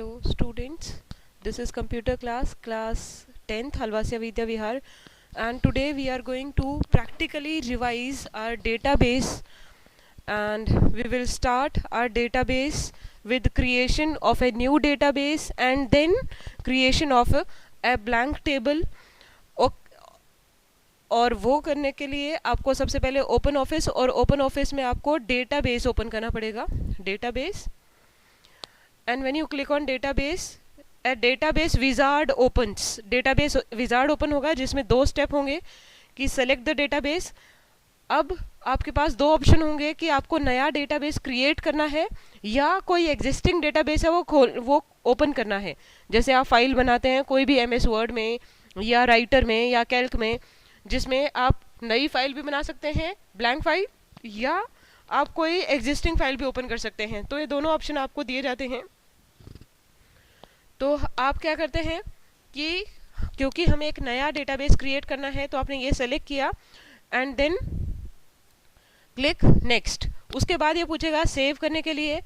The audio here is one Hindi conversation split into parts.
Hello students, this is computer class 10th Halvasya Vidya Vihar, and today we are going to practically revise our database, and we will start our database with creation of a new database and then creation of a blank table. और वो करने के लिए आपको सबसे पहले ओपन ऑफिस और ओपन ऑफिस में आपको डेटाबेस ओपन करना पड़ेगा, database. And when you click on database, a database wizard opens. database wizard open होगा जिसमें दो स्टेप होंगे कि select the database. अब आपके पास दो ऑप्शन होंगे कि आपको नया डेटाबेस क्रिएट करना है या कोई एग्जिस्टिंग डेटाबेस है वो ओपन करना है. जैसे आप फाइल बनाते हैं कोई भी MS वर्ड में या राइटर में या कैल्क में, जिसमें आप नई फाइल भी बना सकते हैं, ब्लैंक फाइल, या आप कोई एग्जिस्टिंग फाइल भी ओपन कर सकते हैं. तो ये दोनों ऑप्शन आपको दिए जाते हैं. तो आप क्या करते हैं कि क्योंकि हमें एक नया डेटाबेस क्रिएट करना है तो आपने ये सेलेक्ट किया एंड देन क्लिक नेक्स्ट. उसके बाद ये पूछेगा सेव करने के लिए,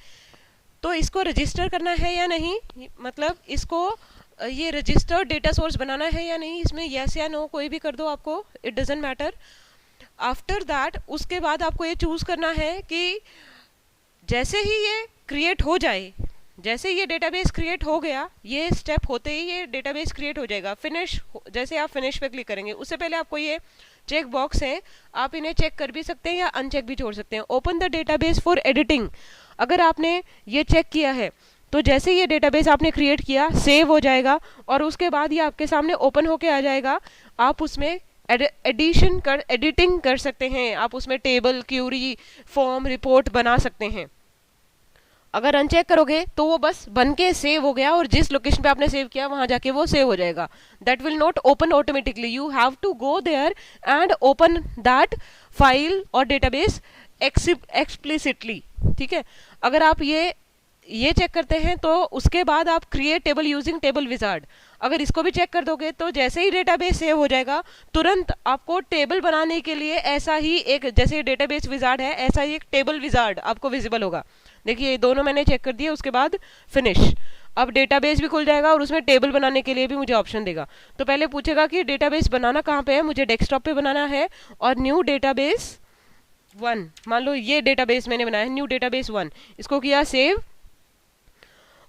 तो इसको रजिस्टर करना है या नहीं, मतलब इसको ये रजिस्टर्ड डेटा सोर्स बनाना है या नहीं, इसमें यस या नो कोई भी कर दो, आपको it doesn't matter. After that उसके बाद आपको ये चूज करना है कि जैसे ही ये क्रिएट हो जाए, जैसे ये डेटाबेस क्रिएट हो गया, ये स्टेप होते ही ये डेटाबेस क्रिएट हो जाएगा. फिनिश, जैसे आप फिनिश पे क्लिक करेंगे उससे पहले आपको ये चेक बॉक्स है, आप इन्हें चेक कर भी सकते हैं या अनचेक भी छोड़ सकते हैं. Open the database for editing, अगर आपने ये चेक किया है तो जैसे ये डेटाबेस आपने क्रिएट किया सेव हो जाएगा और उसके बाद ये आपके सामने ओपन होके आ जाएगा. आप उसमें एडिटिंग कर सकते हैं, आप उसमें टेबल, क्यूरी, फॉर्म, रिपोर्ट बना सकते हैं. अगर अनचेक करोगे तो वो बस बन के सेव हो गया और जिस लोकेशन पे आपने सेव किया वहां जाके वो सेव हो जाएगा. That will not open automatically, you have to go there and open that file और डेटाबेस एक्सप्लिसिटली. ठीक है, अगर आप ये चेक करते हैं तो उसके बाद आप create table using table wizard, अगर इसको भी चेक कर दोगे तो जैसे ही डेटाबेस सेव हो जाएगा तुरंत आपको टेबल बनाने के लिए ऐसा ही एक, जैसे डेटाबेस विजार्ड है ऐसा ही एक टेबल विजार्ड आपको विजिबल होगा. देखिए ये दोनों मैंने चेक कर दिए, उसके बाद फिनिश. अब डेटाबेस भी खुल जाएगा और उसमें टेबल बनाने के लिए भी मुझे ऑप्शन देगा. तो पहले पूछेगा कि डेटाबेस बनाना कहाँ पे है, मुझे डेस्कटॉप पे बनाना है और न्यू डेटाबेस 1, मान लो ये डेटाबेस मैंने बनाया है न्यू डेटाबेस 1, इसको किया सेव.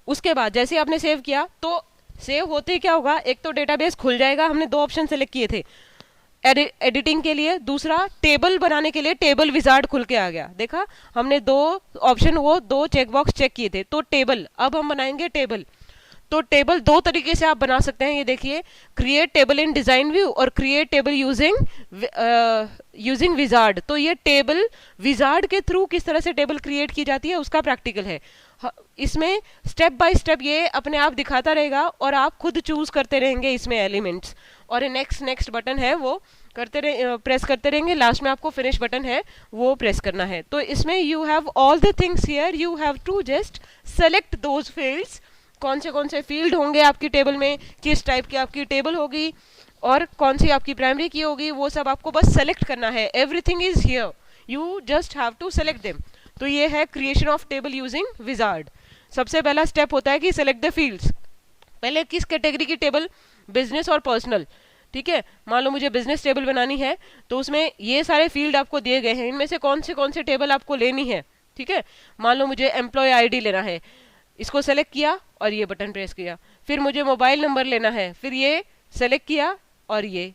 उसके बाद जैसे आपने सेव किया तो सेव होते ही क्या होगा, एक तो डेटाबेस खुल जाएगा, हमने दो ऑप्शन सेलेक्ट किए थे एडिटिंग के लिए, दूसरा टेबल बनाने के लिए टेबल विजार्ड खुल के आ गया. देखा हमने दो ऑप्शन, वो दो चेकबॉक्स चेक किए थे. तो टेबल, अब हम बनाएंगे टेबल. तो टेबल दो तरीके से आप बना सकते हैं, ये देखिए, क्रिएट टेबल इन डिजाइन व्यू और क्रिएट टेबल यूजिंग विजार्ड. तो ये टेबल विजार्ड के थ्रू किस तरह से टेबल क्रिएट की जाती है उसका प्रैक्टिकल है. इसमें स्टेप बाय स्टेप ये अपने आप दिखाता रहेगा और आप खुद चूज करते रहेंगे इसमें एलिमेंट्स, और नेक्स्ट बटन है वो प्रेस करते रहेंगे. लास्ट में आपको फिनिश बटन है वो प्रेस करना है. तो इसमें you have all the things here, you have to just select those fields. कौन से फील्ड होंगे आपकी टेबल में, किस टाइप की आपकी टेबल होगी और कौन सी आपकी प्राइमरी की होगी, वो सब आपको बस सेलेक्ट करना है. Everything is here, you just have to select them. तो ये है creation of table using wizard. सबसे पहला स्टेप होता है कि सेलेक्ट द फील्ड्स. पहले किस कैटेगरी की टेबल, बिजनेस और पर्सनल. ठीक है, मान लो मुझे बिजनेस टेबल बनानी है तो उसमें ये सारे फील्ड आपको दिए गए हैं, इनमें से कौन से टेबल आपको लेनी है. ठीक है, मान लो मुझे एम्प्लॉय आईडी लेना है, इसको सेलेक्ट किया और ये बटन प्रेस किया. फिर मुझे मोबाइल नंबर लेना है, फिर ये सेलेक्ट किया और ये,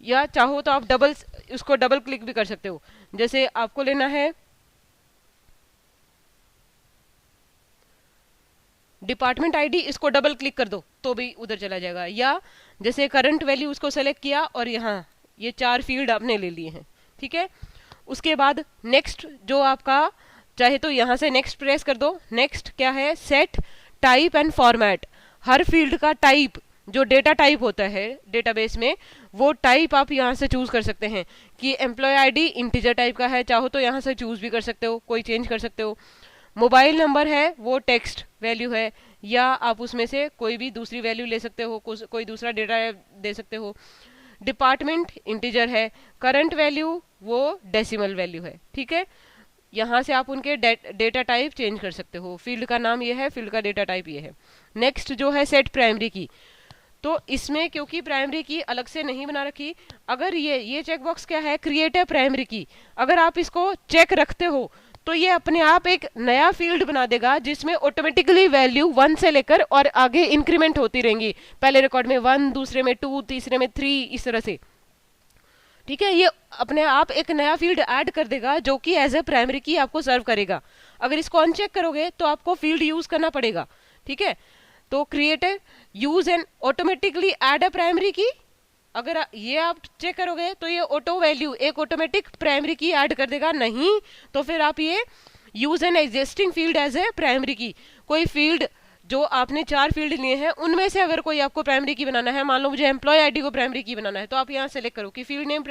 या चाहो तो आप उसको डबल क्लिक भी कर सकते हो. जैसे आपको लेना है डिपार्टमेंट आईडी, इसको डबल क्लिक कर दो तो भी उधर चला जाएगा. या जैसे करंट वैल्यू उसको सेलेक्ट किया और यहाँ ये 4 फील्ड आपने ले लिए हैं. ठीक है, उसके बाद नेक्स्ट, जो आपका चाहे तो यहाँ से नेक्स्ट प्रेस कर दो. नेक्स्ट क्या है, set type and format. Her field का टाइप, जो डेटा टाइप होता है डेटाबेस में, वो टाइप आप यहाँ से चूज कर सकते हैं कि एम्प्लॉय आईडी इंटीजर टाइप का है, चाहो तो यहाँ से चूज भी कर सकते हो, कोई चेंज कर सकते हो. मोबाइल नंबर है वो टेक्स्ट वैल्यू है, या आप उसमें से कोई भी दूसरी वैल्यू ले सकते हो, कोई दूसरा डेटा दे सकते हो. डिपार्टमेंट इंटीजर है, करंट वैल्यू वो डेसिमल वैल्यू है. ठीक है, यहाँ से आप उनके डेटा टाइप चेंज कर सकते हो. फील्ड का नाम ये है, फील्ड का डेटा टाइप ये है. नेक्स्ट जो है सेट प्राइमरी की, तो इसमें क्योंकि प्राइमरी की अलग से नहीं बना रखी, अगर ये चेक बॉक्स क्या है, क्रिएट है प्राइमरी की, अगर आप इसको चेक रखते हो तो ये अपने आप एक नया फील्ड बना देगा जिसमें ऑटोमेटिकली वैल्यू 1 से लेकर और आगे इंक्रीमेंट होती रहेंगी, पहले रिकॉर्ड में 1, दूसरे में 2, तीसरे में 3, इस तरह से। ठीक है, ये अपने आप एक नया फील्ड ऐड कर देगा जो कि एज ए प्राइमरी की आपको सर्व करेगा। अगर इसको अनचेक करोगे तो आपको फील्ड यूज करना पड़ेगा। ठीक है, तो create use and automatically add a primary key, अगर ये आप चेक करोगे तो ये ऑटो वैल्यू एक ऑटोमेटिक प्राइमरी की ऐड कर देगा, नहीं तो फिर आप ये use an existing field as a primary key, कोई फील्ड जो आपने 4 फील्ड लिए हैं उनमें से अगर कोई आपको प्राइमरी की बनाना है, मान लो मुझे एम्प्लॉय आईडी को प्राइमरी की बनाना है, तो आप यहाँ सेलेक्ट करो कि field name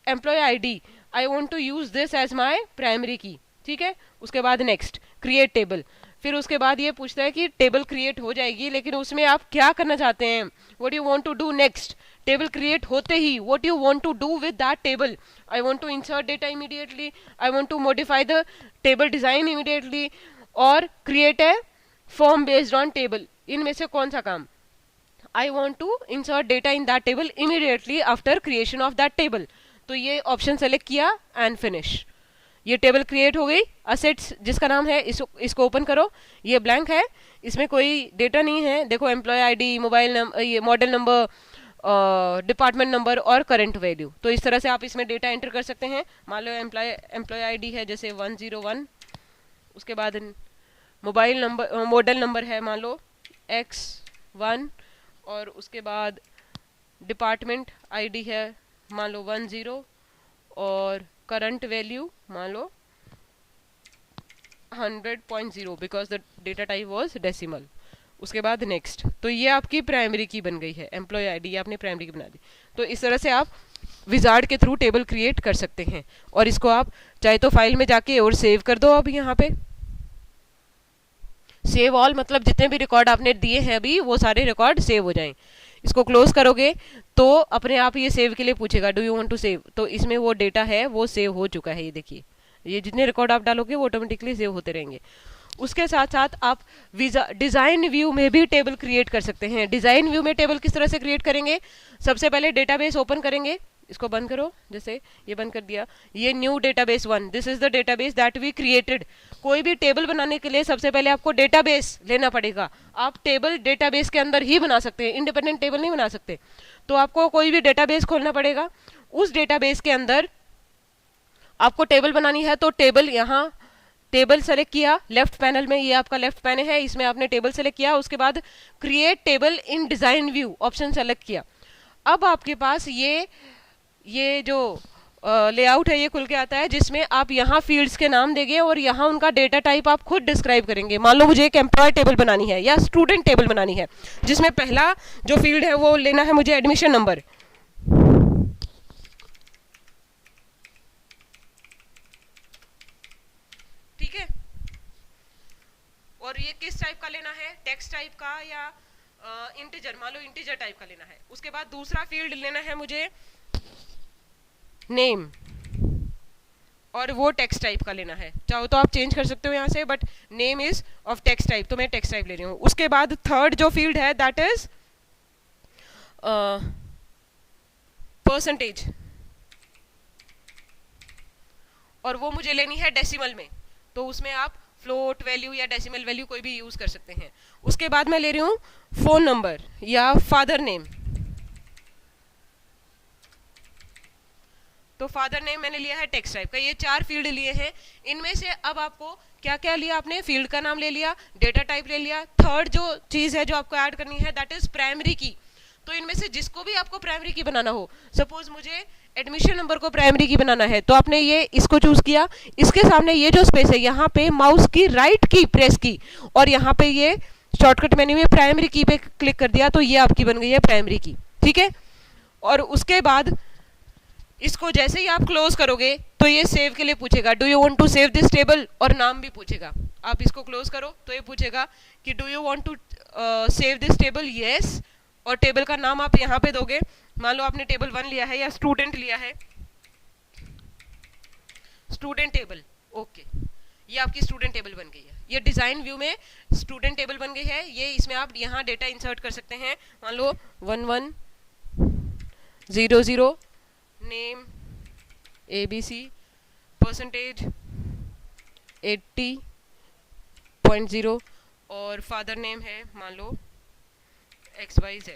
employ ID, I want to use this as my primary key. ठीक है, उसके बाद नेक्स्ट क्रिएट टेबल, फिर उसके बाद ये पूछता है कि टेबल क्रिएट हो जाएगी, लेकिन उसमें आप क्या करना चाहते हैं, what you want to do next. Table create होते ही what you want to do with that table, I want to insert data immediately, I want to modify the table design immediately, और create a form based on table, इनमें से कौन सा काम, I want to insert data in that table immediately after creation of that table. तो ये ऑप्शन सेलेक्ट किया एंड फिनिश, ये टेबल क्रिएट हो गई। असेट्स जिसका नाम है इसको ओपन करो, ये ब्लैंक है, इसमें कोई डेटा नहीं है, देखो एम्प्लॉय आईडी, मोबाइल नंबर, ये मॉडल नंबर, डिपार्टमेंट नंबर और करंट वैल्यू। तो इस तरह से आप इसमें डेटा एंटर कर सकते हैं। मान लो एम्प्लॉय आईडी है जैसे 101, उसके बाद मोबाइल नंबर, मॉडल नंबर है मान लो X1, और उसके बाद डिपार्टमेंट आईडी है मान लो 10, और करंट वैल्यू मान लो 100.0 because the data type was decimal. उसके बाद नेक्स्ट, तो ये आपकी प्राइमरी की बन गई है, एम्प्लॉय आईडी आपने प्राइमरी की बना दी। तो इस तरह से आप विजार्ड के थ्रू टेबल क्रिएट कर सकते हैं, और इसको आप चाहे तो फाइल में जाके और सेव कर दो। अब यहाँ पे सेव ऑल मतलब जितने भी रिकॉर्ड आपने दिए हैं अभी वो सारे रिकॉर्ड सेव हो जाएं। इसको क्लोज करोगे तो अपने आप ये सेव के लिए पूछेगा, do you want to save, तो इसमें वो डेटा है वो सेव हो चुका है। ये देखिए, ये जितने रिकॉर्ड आप डालोगे वो ऑटोमेटिकली सेव होते रहेंगे। उसके साथ साथ आप डिजाइन व्यू में भी टेबल क्रिएट कर सकते हैं। डिजाइन व्यू में टेबल किस तरह से क्रिएट करेंगे, सबसे पहले डेटाबेस ओपन करेंगे, इसको बंद करो, जैसे ये बंद कर दिया, ये new database 1, this is the database that we created. कोई भी टेबल बनाने के लिए सबसे पहले आपको डेटाबेस लेना पड़ेगा। आप टेबल डेटाबेस के अंदर ही बना सकते हैं, इंडिपेंडेंट टेबल नहीं बना सकते। तो आपको कोई भी डेटाबेस खोलना पड़ेगा, उस डेटाबेस के अंदर आपको टेबल बनानी है। तो टेबल, यहाँ टेबल सेलेक्ट किया, लेफ्ट पैनल में, ये आपका लेफ्ट पैनल है, इसमें आपने टेबल सेलेक्ट किया, उसके बाद क्रिएट टेबल इन डिजाइन व्यू ऑप्शन सेलेक्ट किया। अब आपके पास ये जो लेआउट है ये खुल के आता है, जिसमें आप यहाँ फील्ड्स के नाम देंगे और यहाँ उनका डेटा टाइप आप खुद डिस्क्राइब करेंगे। मान लो मुझे एक एम्प्लॉय टेबल बनानी है या स्टूडेंट टेबल बनानी है, जिसमें पहला जो फील्ड है वो लेना है मुझे एडमिशन नंबर। ठीक है, और ये किस टाइप का लेना है, टेक्स्ट टाइप का या इंटीजर, मान लो इंटीजर टाइप का लेना है। उसके बाद दूसरा फील्ड लेना है मुझे नेम, और वो टेक्स्ट टाइप का लेना है। चाहो तो आप चेंज कर सकते हो यहाँ से, but name is of text type, तो मैं टेक्स्ट टाइप ले रही हूँ। उसके बाद थर्ड जो फील्ड है दैट इज परसेंटेज, और वो मुझे लेनी है डेसिमल में, तो उसमें आप फ्लोट वैल्यू या डेसिमल वैल्यू कोई भी यूज कर सकते हैं। उसके बाद मैं ले रही हूँ फोन नंबर या फादर नेम, तो फादर नेम मैंने लिया है टेक्स्ट टाइप का। ये 4 फील्ड लिए हैं, इनमें से अब आपको क्या क्या लिया आपने, फील्ड का नाम ले लिया, डेटा टाइप ले लिया, थर्ड जो चीज है जो आपको ऐड करनी है दैट इज प्राइमरी की। तो इनमें से जिसको भी आपको प्राइमरी की बनाना हो, सपोज मुझे एडमिशन नंबर को प्राइमरी की बनाना है, तो आपने ये इसको चूज किया, इसके सामने ये जो स्पेस है यहाँ पे माउस की राइट की प्रेस की, और यहाँ पे ये शॉर्टकट मेन्यू में प्राइमरी की पे क्लिक कर दिया, तो ये आपकी बन गई है प्राइमरी की। ठीक है, और उसके बाद इसको जैसे ही आप क्लोज करोगे तो ये सेव के लिए पूछेगा, do you want to save this table, और नाम भी पूछेगा। आप इसको क्लोज करो तो ये पूछेगा कि do you want to save this table, yes, और टेबल का नाम आप यहाँ पे दोगे। मान लो आपने टेबल 1 लिया है या स्टूडेंट लिया है, स्टूडेंट टेबल, ओके, ये आपकी स्टूडेंट टेबल बन गई है। ये डिजाइन व्यू में स्टूडेंट टेबल बन गई है। ये इसमें आप यहाँ डेटा इंसर्ट कर सकते हैं। मान लो 1100 नेम ABC परसेंटेज 80.0 और फादर नेम है मान लो XYZ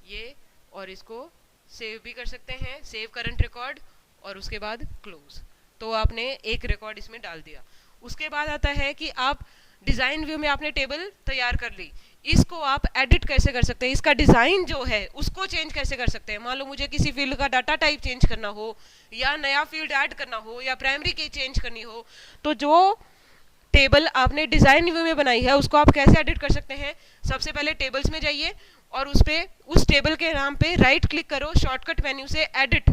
ये, और इसको सेव भी कर सकते हैं, सेव करंट रिकॉर्ड, और उसके बाद क्लोज। तो आपने एक रिकॉर्ड इसमें डाल दिया। उसके बाद आता है कि आप डिजाइन व्यू में आपने टेबल तैयार कर ली, इसको आप एडिट कैसे कर सकते हैं, इसका डिजाइन जो है उसको चेंज कैसे कर सकते हैं। मान लो मुझे किसी फील्ड का डाटा टाइप चेंज करना हो, या नया फील्ड ऐड करना हो, या प्राइमरी की चेंज करनी हो, तो जो टेबल आपने डिजाइन व्यू में बनाई है उसको आप कैसे एडिट कर सकते हैं। सबसे पहले टेबल्स में जाइए और उस टेबल के नाम पे राइट क्लिक करो, शॉर्टकट मेन्यू से एडिट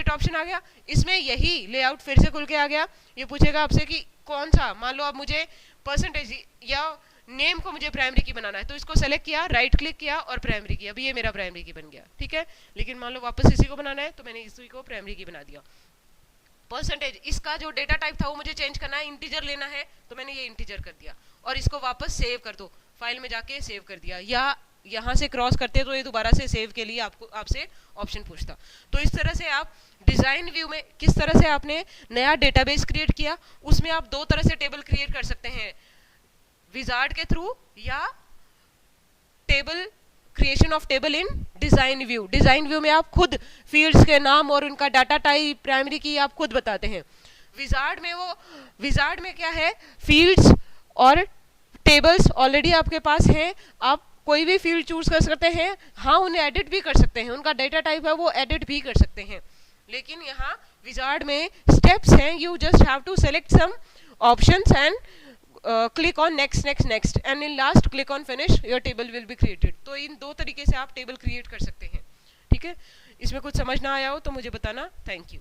ऑप्शन आ गया। इसमें यही लेआउट फिर से खुल के आ गया। ये पूछेगा आपसे कि कौन सा, मान लो अब मुझे परसेंटेज या नेम को मुझे प्राइमरी की बनाना है, तो इसको सेलेक्ट किया, राइट क्लिक किया और प्राइमरी की। अभी ये मेरा प्राइमरी की बन गया, ठीक है। लेकिन मान लो वापस इसी को बनाना है तो मैंने इसी को प्राइमरी की बना दिया। परसेंटेज, इसका जो डेटा टाइप था वो मुझे चेंज करना है, इंटीजर लेना है, तो मैंने ये इंटीजर कर दिया और इसको वापस सेव कर दो, फाइल में जाके सेव कर दिया। या यहाँ से क्रॉस करते तो ये दोबारा से सेव के लिए आपसे ऑप्शन पूछता। तो इस तरह से आप डिजाइन व्यू में किस तरह से आपने नया डेटाबेस क्रिएट किया, उसमें आप दो तरह से टेबल क्रिएट कर सकते हैं, विजार्ड के थ्रू या table creation of table in design view. Design view में आप खुद फील्ड्स के नाम और उनका डाटा टाइप प्राइमरी की आप खुद बताते हैं। विजार्ड में क्या है, फील्ड्स और टेबल्स ऑलरेडी आपके पास हैं, आप कोई भी फील्ड चूज कर सकते हैं, हाँ उन्हें एडिट भी कर सकते हैं, उनका डेटा टाइप है वो एडिट भी कर सकते हैं। लेकिन यहाँ विजार्ड में स्टेप्स हैं, you just have to select some options and click on next and in last click on finish, your table will be created। तो इन दो तरीके से आप टेबल क्रिएट कर सकते हैं, ठीक है। इसमें कुछ समझ ना आया हो तो मुझे बताना। Thank you.